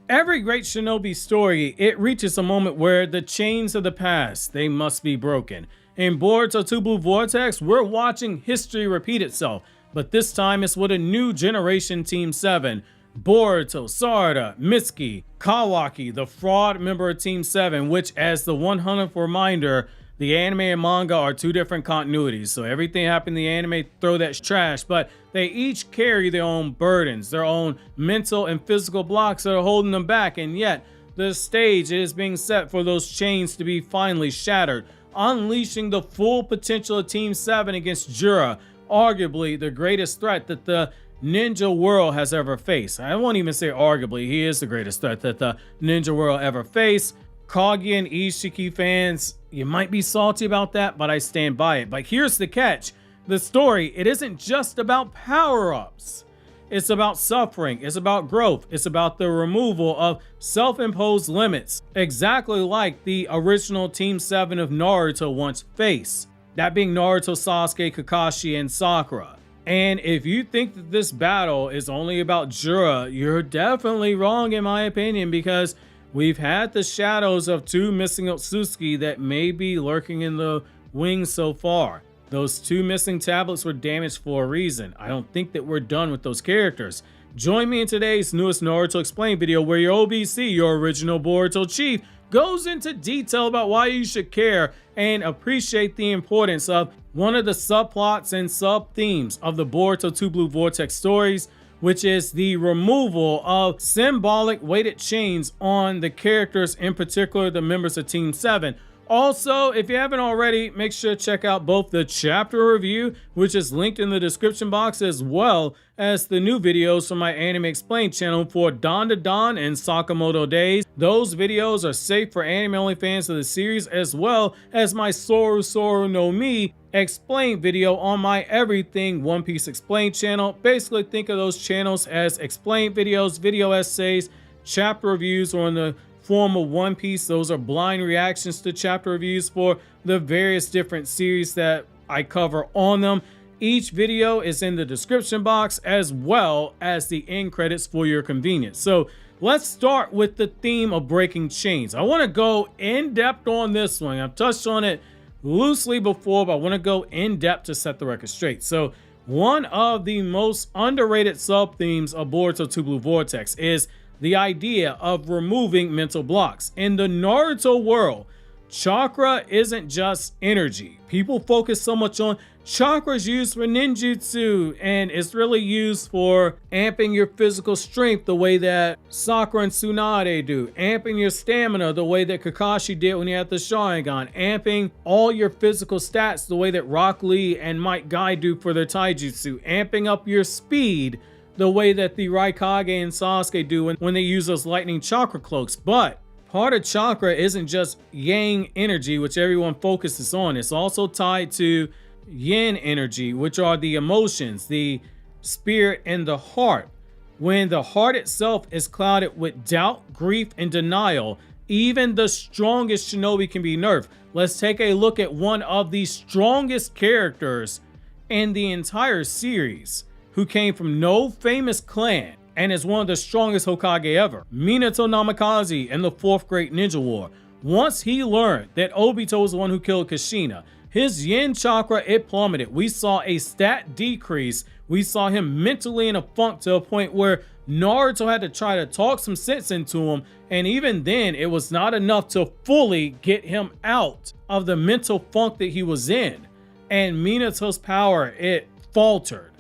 Every great shinobi story, it reaches a moment where the chains of the past, they must be broken. In Boruto 2 Blue Vortex, we're watching history repeat itself, but this time it's with a new generation Team 7. Boruto, Sarada, Mitsuki, Kawaki, the fraud member of Team 7, which, as the 100th reminder, the anime and manga are two different continuities, so everything happened in the anime, throw that trash, but they each carry their own burdens, their own mental and physical blocks that are holding them back, and yet the stage is being set for those chains to be finally shattered, unleashing the full potential of Team 7 against Jura, arguably the greatest threat that the ninja world has ever faced. I won't even say arguably, he is the greatest threat that the ninja world ever faced. Kage and Ishiki fans, you might be salty about that, but I stand by it. But here's the catch. The story, it isn't just about power-ups. It's about suffering. It's about growth. It's about the removal of self-imposed limits, exactly like the original Team 7 of Naruto once faced. That being Naruto, Sasuke, Kakashi, and Sakura. And if you think that this battle is only about Jura, you're definitely wrong in my opinion, because we've had the shadows of two missing Otsutsuki that may be lurking in the wings so far. Those two missing tablets were damaged for a reason. I don't think that we're done with those characters. Join me in today's newest Naruto Explained video where your OBC, your original Boruto chief, goes into detail about why you should care and appreciate the importance of one of the subplots and sub-themes of the Boruto 2 Blue Vortex stories, which is the removal of symbolic weighted chains on the characters, in particular the members of Team 7. Also, if you haven't already, make sure to check out both the chapter review, which is linked in the description box, as well as the new videos from my Anime Explained channel for Don to Don and Sakamoto Days. Those videos are safe for anime-only fans of the series, as well as my Soru Soru no Mi Explained video on my Everything One Piece Explained channel. Basically, think of those channels as explained videos, video essays, chapter reviews, or in the form of One Piece, those are blind reactions to chapter reviews for the various different series that I cover on them. Each video is in the description box, as well as the end credits for your convenience. So let's start with the theme of breaking chains. I want to go in depth on this one. I've touched on it loosely before, but I want to go in depth to set the record straight. So one of the most underrated sub themes of Boruto 2 Blue Vortex is the idea of removing mental blocks. In the Naruto world, chakra isn't just energy. People focus so much on chakra's used for ninjutsu, and it's really used for amping your physical strength the way that Sakura and Tsunade do, amping your stamina the way that Kakashi did when he had the Sharingan, amping all your physical stats the way that Rock Lee and Might Guy do for their taijutsu, amping up your speed the way that the Raikage and Sasuke do when they use those lightning chakra cloaks. But part of chakra isn't just yang energy, which everyone focuses on. It's also tied to yin energy, which are the emotions, the spirit, and the heart. When the heart itself is clouded with doubt, grief, and denial, even the strongest shinobi can be nerfed. Let's take a look at one of the strongest characters in the entire series, who came from no famous clan and is one of the strongest Hokage ever, Minato Namikaze in the 4th Great Ninja War. Once he learned that Obito was the one who killed Kushina, his yin chakra, it plummeted. We saw a stat decrease. We saw him mentally in a funk to a point where Naruto had to try to talk some sense into him, and even then it was not enough to fully get him out of the mental funk that he was in. And Minato's power, it faltered.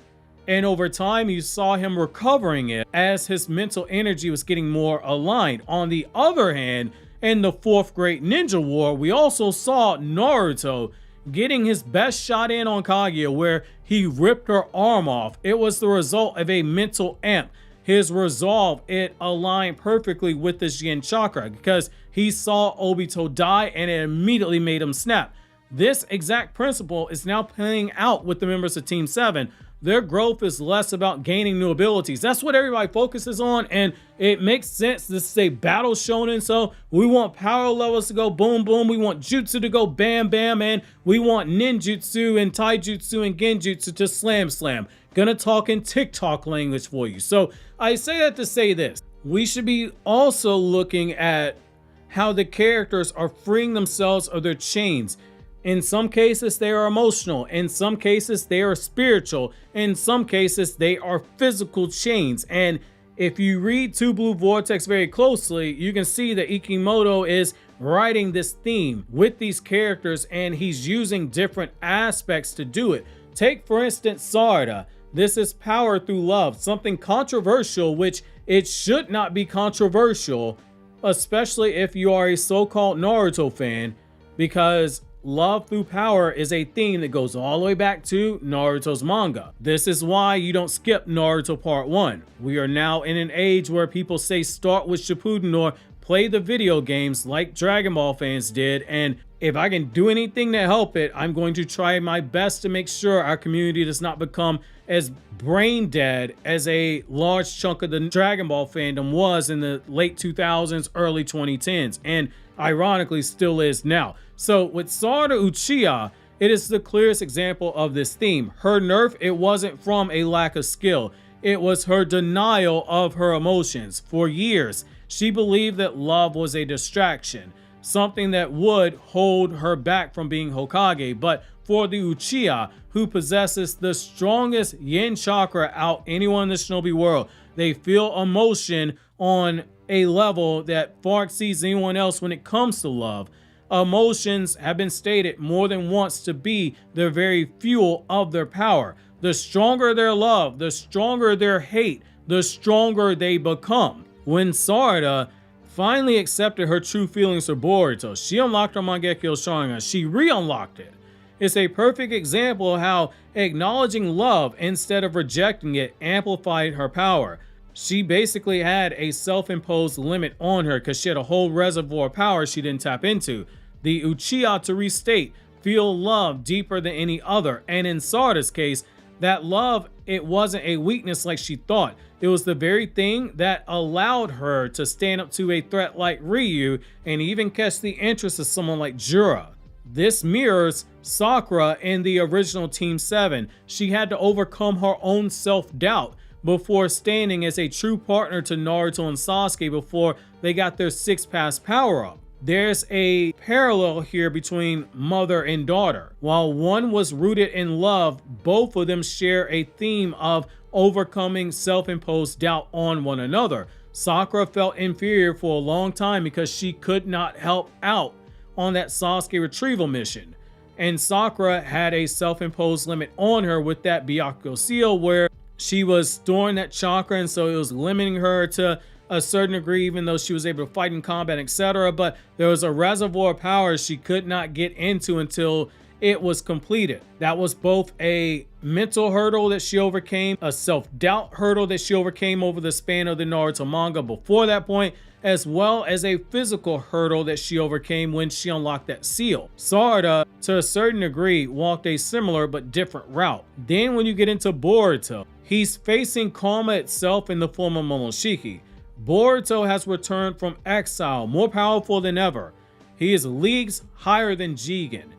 And over time, you saw him recovering it as his mental energy was getting more aligned. On the other hand, in the 4th Great Ninja War, we also saw Naruto getting his best shot in on Kaguya, where he ripped her arm off. It was the result of a mental amp. His resolve, it aligned perfectly with this yin chakra, because he saw Obito die and it immediately made him snap. This exact principle is now playing out with the members of Team 7. Their growth is less about gaining new abilities. That's what everybody focuses on, and it makes sense. This is a battle shonen, so we want power levels to go boom boom, we want jutsu to go bam bam, and we want ninjutsu and taijutsu and genjutsu to slam slam. Gonna talk in TikTok language for you. So I say that to say this. we should be also looking at how the characters are freeing themselves of their chains. In some cases, they are emotional. In some cases, they are spiritual. In some cases, they are physical chains. And if you read Two Blue Vortex very closely, you can see that Ikimoto is writing this theme with these characters, and he's using different aspects to do it. Take, for instance, Sarada. This is power through love, something controversial, which it should not be controversial, especially if you are a so-called Naruto fan, because love through power is a theme that goes all the way back to Naruto's manga. This is why you don't skip Naruto Part 1. We are now in an age where people say start with Shippuden or play the video games like Dragon Ball fans did, and if I can do anything to help it, I'm going to try my best to make sure our community does not become as brain dead as a large chunk of the Dragon Ball fandom was in the late 2000s, early 2010s, and ironically still is now. So with Sarada Uchiha, it is the clearest example of this theme. Her nerf, it wasn't from a lack of skill. It was her denial of her emotions. For years, she believed that love was a distraction, something that would hold her back from being Hokage. But for the Uchiha, who possesses the strongest yin chakra out anyone in the shinobi world, they feel emotion on a level that far exceeds anyone else when it comes to love. Emotions have been stated more than once to be the very fuel of their power. The stronger their love, the stronger their hate, the stronger they become. When Sarada finally accepted her true feelings for Boruto, she unlocked her Mangekyo Sharingan. She re-unlocked it. It's a perfect example of how acknowledging love instead of rejecting it amplified her power. She basically had a self-imposed limit on her because she had a whole reservoir of power she didn't tap into. The Uchiha, to restate, feel love deeper than any other, and in Sarada's case, that love, it wasn't a weakness like she thought. It was the very thing that allowed her to stand up to a threat like Ryu and even catch the interest of someone like Jura. This mirrors Sakura in the original Team 7. She had to overcome her own self-doubt before standing as a true partner to Naruto and Sasuke before they got their 6-pass power-up. There's a parallel here between mother and daughter. While one was rooted in love, both of them share a theme of overcoming self-imposed doubt on one another. Sakura felt inferior for a long time because she could not help out on that Sasuke retrieval mission. And Sakura had a self-imposed limit on her with that Byakugo seal where she was storing that chakra, and so it was limiting her to a certain degree, even though she was able to fight in combat, etc. But there was a reservoir of power she could not get into until it was completed. That was both a mental hurdle that she overcame, a self-doubt hurdle that she overcame over the span of the Naruto manga before that point, as well as a physical hurdle that she overcame when she unlocked that seal. Sarada, to a certain degree, walked a similar but different route. Then when you get into Boruto, he's facing karma itself in the form of Momoshiki. Boruto has returned from exile, more powerful than ever. He is leagues higher than Jigen.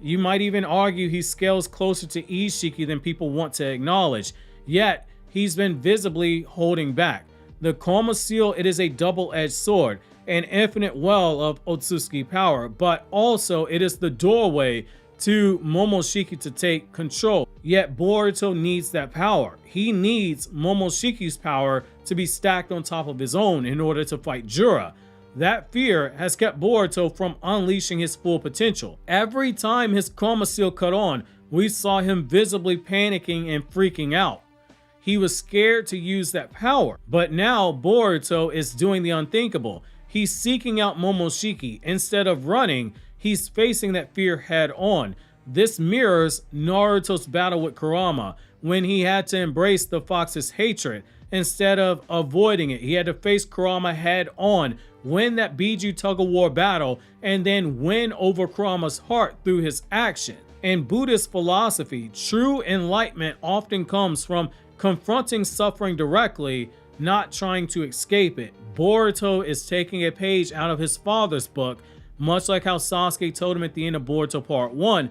You might even argue he scales closer to Ishiki than people want to acknowledge, yet he's been visibly holding back. The Karma Seal, it is a double-edged sword, an infinite well of Otsutsuki power, but also it is the doorway to Momoshiki to take control. Yet Boruto needs that power. He needs Momoshiki's power to be stacked on top of his own in order to fight Jura. That fear has kept Boruto from unleashing his full potential. Every time his Karma Seal cut on, we saw him visibly panicking and freaking out. He was scared to use that power. But now Boruto is doing the unthinkable. He's seeking out Momoshiki. Instead of running, he's facing that fear head on. This mirrors Naruto's battle with Kurama, when he had to embrace the fox's hatred instead of avoiding it. He had to face Kurama head on, win that Biju tug-of-war battle, and then win over Kurama's heart through his action. In Buddhist philosophy, true enlightenment often comes from confronting suffering directly, not trying to escape it. Boruto is taking a page out of his father's book, much like how Sasuke told him at the end of Boruto Part 1,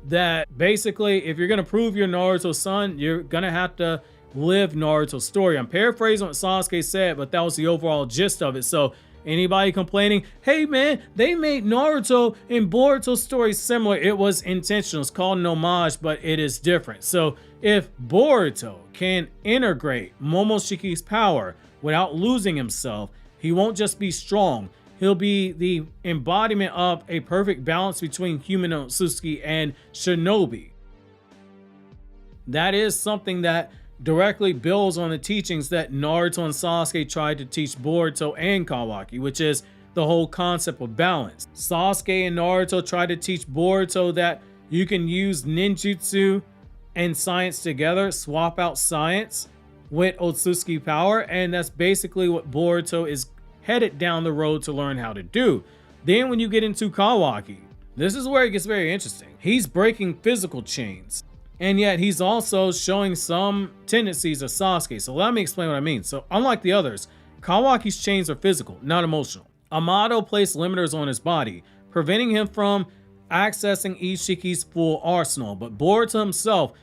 that basically if you're going to prove you're Naruto's son, you're going to have to live Naruto's story. I'm paraphrasing what Sasuke said, but that was the overall gist of it. So anybody complaining, hey man, they made Naruto and Boruto's story similar, it was intentional. It's called an homage, but it is different. So if Boruto can integrate Momoshiki's power without losing himself, he won't just be strong, he'll be the embodiment of a perfect balance between human Otsutsuki and shinobi. That is something that directly builds on the teachings that Naruto and Sasuke tried to teach Boruto and Kawaki, which is the whole concept of balance. Sasuke and Naruto tried to teach Boruto that you can use ninjutsu and science together, swap out science with Otsutsuki power, and that's basically what Boruto is headed down the road to learn how to do. Then when you get into Kawaki, this is where it gets very interesting. He's breaking physical chains, and yet he's also showing some tendencies of Sasuke. So let me explain what I mean. So unlike the others, Kawaki's chains are physical, not emotional. Amado placed limiters on his body, preventing him from accessing Ishiki's full arsenal. But Boruto himself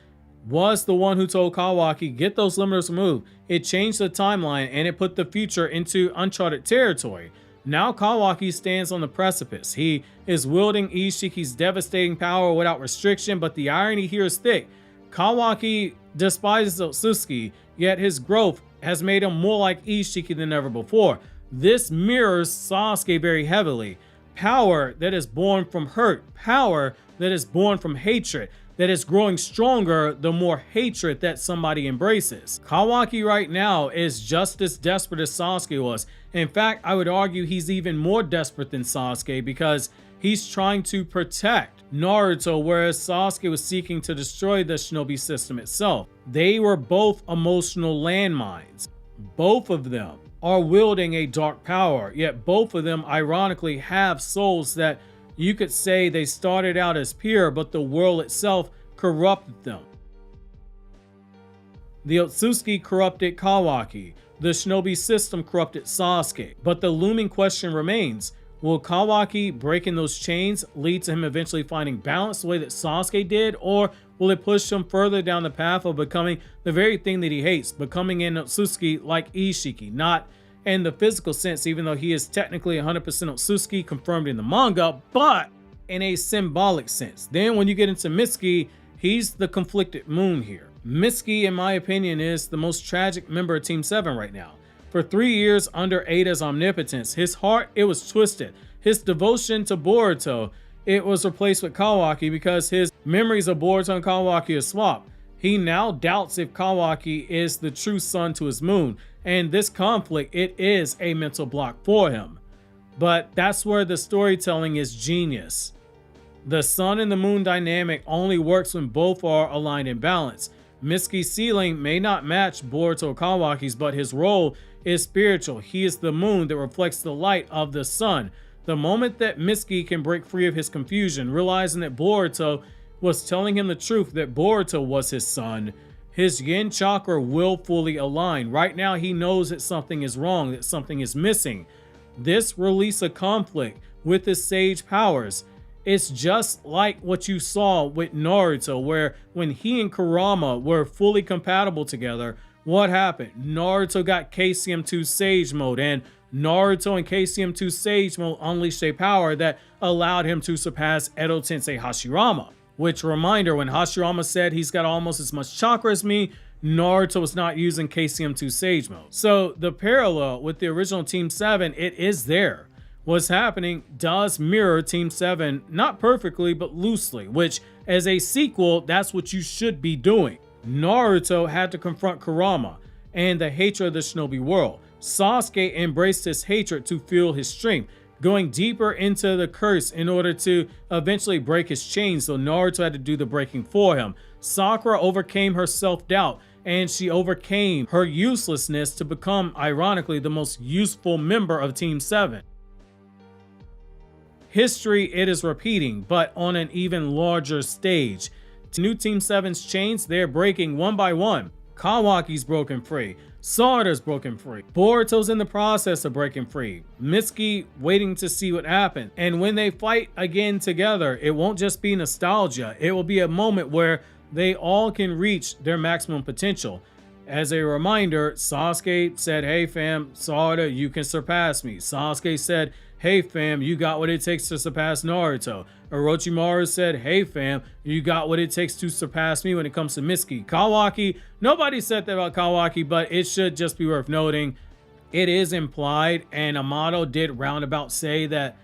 was the one who told Kawaki, get those limiters removed. It changed the timeline and it put the future into uncharted territory. Now Kawaki stands on the precipice. He is wielding Ishiki's devastating power without restriction, but the irony here is thick. Kawaki despises Otsutsuki, yet his growth has made him more like Ishiki than ever before. This mirrors Sasuke very heavily. Power that is born from hurt, power that is born from hatred, that is growing stronger the more hatred that somebody embraces. Kawaki right now is just as desperate as Sasuke was. In fact, I would argue he's even more desperate than Sasuke because he's trying to protect Naruto, whereas Sasuke was seeking to destroy the shinobi system itself. They were both emotional landmines. Both of them are wielding a dark power, yet both of them ironically have souls that you could say they started out as pure, but the world itself corrupted them. The Otsutsuki corrupted Kawaki. The shinobi system corrupted Sasuke. But the looming question remains, will Kawaki breaking those chains lead to him eventually finding balance the way that Sasuke did, or will it push him further down the path of becoming the very thing that he hates, becoming an Otsutsuki like Ishiki, not in the physical sense, even though he is technically 100% Otsutsuki confirmed in the manga, but in a symbolic sense. Then when you get into Mitsuki, he's the conflicted moon here. Mitsuki, in my opinion, is the most tragic member of Team 7 right now. For 3 years under Ada's omnipotence, his heart, it was twisted. His devotion to Boruto, it was replaced with Kawaki because his memories of Boruto and Kawaki are swapped. He now doubts if Kawaki is the true son to his moon, and this conflict, it is a mental block for him. But that's where the storytelling is genius. The sun and the moon dynamic only works when both are aligned in balance. Mitsuki's ceiling may not match Boruto Kawaki's, but his role is spiritual. He is the moon that reflects the light of the sun. The moment that Mitsuki can break free of his confusion, realizing that Boruto was telling him the truth, that Boruto was his son, his yin chakra will fully align. Right now, he knows that something is wrong, that something is missing. This release of conflict with his sage powers, it's just like what you saw with Naruto, where when he and Kurama were fully compatible together, what happened? Naruto got KCM2 Sage Mode, and Naruto and KCM2 Sage Mode unleashed a power that allowed him to surpass Edo Tensei Hashirama. Which, reminder, when Hashirama said he's got almost as much chakra as me, Naruto was not using KCM2 Sage Mode. So the parallel with the original Team 7, it is there. What's happening does mirror Team 7, not perfectly, but loosely, which as a sequel, that's what you should be doing. Naruto had to confront Kurama and the hatred of the shinobi world. Sasuke embraced his hatred to fuel his strength, going deeper into the curse in order to eventually break his chains, so Naruto had to do the breaking for him. Sakura overcame her self-doubt, and she overcame her uselessness to become, ironically, the most useful member of Team 7. History, it is repeating, but on an even larger stage. New Team 7's chains, they're breaking one by one. Kawaki's broken free. Sarada's broken free. Boruto's in the process of breaking free. Mitsuki waiting to see what happens. And when they fight again together, it won't just be nostalgia. It will be a moment where they all can reach their maximum potential. As a reminder, Sasuke said, hey fam, Sarada, you can surpass me. Sasuke said, hey fam, you got what it takes to surpass Naruto. Orochimaru said, hey fam, you got what it takes to surpass me when it comes to Mitsuki. Kawaki, nobody said that about Kawaki, but it should just be worth noting. It is implied, and Amato did roundabout say that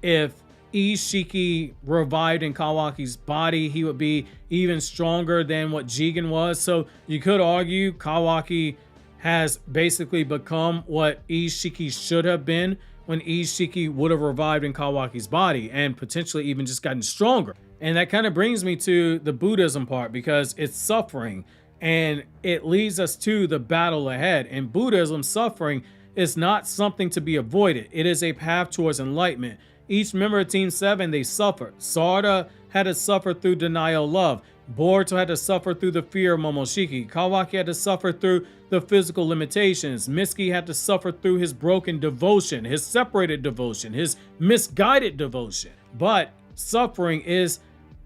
if Ishiki revived in Kawaki's body, he would be even stronger than what Jigen was. So you could argue Kawaki has basically become what Ishiki should have been when Ishiki would have revived in Kawaki's body, and potentially even just gotten stronger. And that kind of brings me to the Buddhism part, because it's suffering and it leads us to the battle ahead. In Buddhism, suffering is not something to be avoided. It is a path towards enlightenment. Each member of Team 7, they suffered. Sarada had to suffer through denial of love. Boruto had to suffer through the fear of Momoshiki. Kawaki had to suffer through the physical limitations. Mitsuki had to suffer through his broken devotion, his separated devotion, his misguided devotion. But suffering is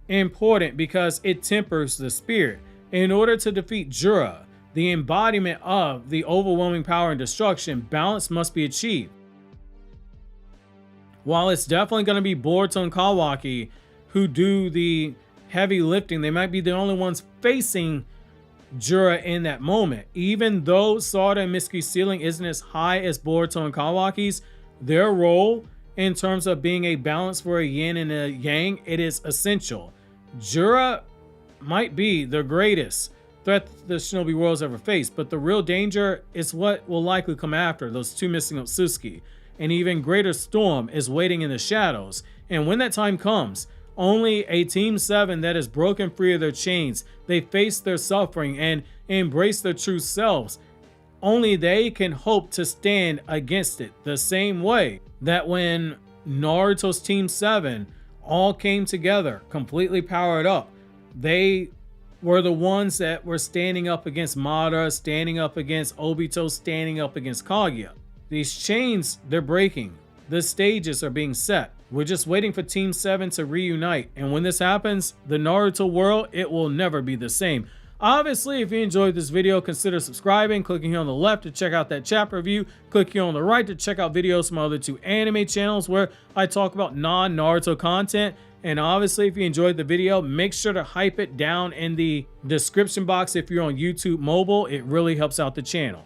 important because it tempers the spirit. In order to defeat Jura, the embodiment of the overwhelming power and destruction, balance must be achieved. While it's definitely going to be Boruto and Kawaki who do the heavy lifting, they might be the only ones facing Jura in that moment. Even though Sarada and Mitsuki's ceiling isn't as high as Boruto and Kawaki's, their role in terms of being a balance for a yin and a yang, it is essential. Jura might be the greatest threat the Shinobi world's ever faced, but the real danger is what will likely come after, those two missing Otsutsuki. An even greater storm is waiting in the shadows, and when that time comes, only a Team 7 that is broken free of their chains, they face their suffering and embrace their true selves, only they can hope to stand against it. The same way that when Naruto's Team 7 all came together, completely powered up, they were the ones that were standing up against Madara, standing up against Obito, standing up against Kaguya. These chains, they're breaking. The stages are being set. We're just waiting for Team 7 to reunite. And when this happens, the Naruto world, it will never be the same. Obviously, if you enjoyed this video, consider subscribing, clicking here on the left to check out that chapter review, click here on the right to check out videos from my other two anime channels where I talk about non-Naruto content. And obviously, if you enjoyed the video, make sure to hype it down in the description box if you're on YouTube mobile. It really helps out the channel.